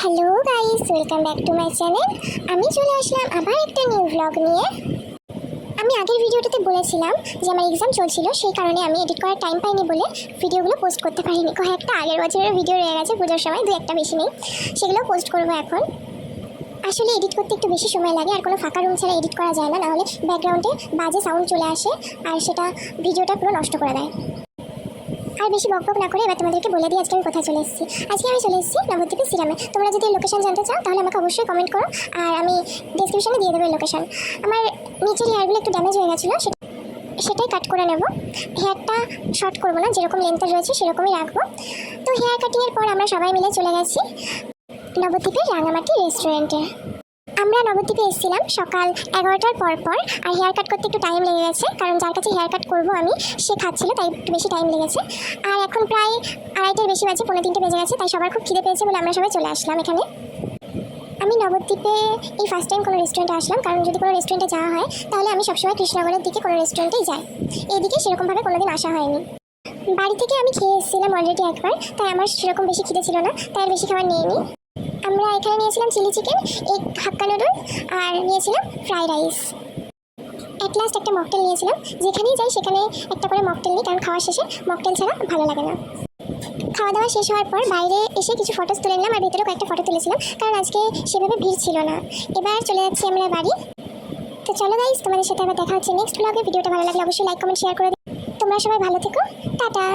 Hello guys, welcome back to my channel. আমি চলে আসলাম আবার একটা নিউ ব্লগ নিয়ে। আমি আগের ভিডিওটাতে বলেছিলাম যে আমার এক্সাম চলছিল, সেই কারণে আমি এডিট করার টাইম পাইনি বলে ভিডিওগুলো পোস্ট করতে পারিনি। কয়েকটা আগের বছরের ভিডিও রয়ে গেছে, পুজোর সময় দু একটা বেশি নেই, সেগুলো পোস্ট করবো এখন। আসলে এডিট করতে একটু বেশি সময় লাগে, আর কোনো ফাঁকা রুম ছাড়া এডিট করা যায় না, নাহলে ব্যাকগ্রাউন্ডে বাজে সাউন্ড চলে আসে আর সেটা ভিডিওটা পুরো নষ্ট করে দেয়। আর বেশি বকবক না করে এবার তোমাদেরকে বলে দিই আজকে আমি কোথায় চলে এসেছি। আজকে আমি চলে এসেছি নবদ্বীপের সিরামে। তোমরা যদি লোকেশন জানতে চাও তাহলে আমাকে অবশ্যই কমেন্ট করো, আর আমি ডিসক্রিপশনে দিয়ে দেবো লোকেশন। আমার নিচের হেয়ারগুলো একটু ড্যামেজ হয়ে গেছিলো, সেটাই কাট করে নেব। হেয়ারটা শর্ট করবো না, যেরকম লেন্থে রয়েছে সেরকমই রাখবো। তো হেয়ার কাটিংয়ের পর আমরা সবাই মিলে চলে গেছি নবদ্বীপের রাঙামাটি রেস্টুরেন্টে। আমরা নবদ্বীপে এসেছিলাম সকাল 11টার পর, আর হেয়ার কাট করতে একটু টাইম লেগে গেছে, কারণ যার কাছে হেয়ার কাট করবো আমি সে খাচ্ছিল, তাই একটু বেশি টাইম লেগেছে। আর এখন প্রায় 2:30টার বেশি বাজে, 2:45 বেজে গেছে, তাই সবার খুব খিদে পেয়েছে বলে আমরা সবাই চলে আসলাম এখানে। আমি নবদ্বীপে এই ফার্স্ট টাইম কোনো রেস্টুরেন্টে আসলাম, কারণ যদি কোনো রেস্টুরেন্টে যাওয়া হয় তাহলে আমি সবসময় কৃষ্ণনগরের দিকে কোনো রেস্টুরেন্টেই যাই, এইদিকে সেরকমভাবে কোনোদিন আসা হয়নি। বাড়ি থেকে আমি খেয়ে এসেছিলাম অলরেডি একবার, তাই আমার সেরকম বেশি খিদে ছিল না, তাই আর বেশি খাবার নিইনি। আমরা এখানে নিয়েছিলাম চিলি চিকেন, এগ হাক্কা নুডল, আর নিয়েছিলাম ফ্রাইড রাইস। অ্যাট লাস্ট একটা মকটেল নিয়েছিলাম, যেখানেই যাই সেখানে একটা করে মকটেল নিই, কারণ খাওয়ার শেষে মকটেল ছাড়া ভালো লাগে না। খাওয়া দাওয়া শেষ হওয়ার পর বাইরে এসে কিছু ফটোস তুলে নিলাম, আর ভেতরে কয়েকটা ফটো তুলেছিলাম, কারণ আজকে সেভাবে ভিড় ছিল না। এবার চলে যাচ্ছি আমরা বাড়ি। তো চলো গাইস, তোমাদের সাথে আবার দেখা হচ্ছে নেক্সট ব্লগে। ভিডিওটা ভালো লাগলে অবশ্যই লাইক কমেন্ট শেয়ার করে দিও। তোমরা সবাই ভালো থেকো, টাটা।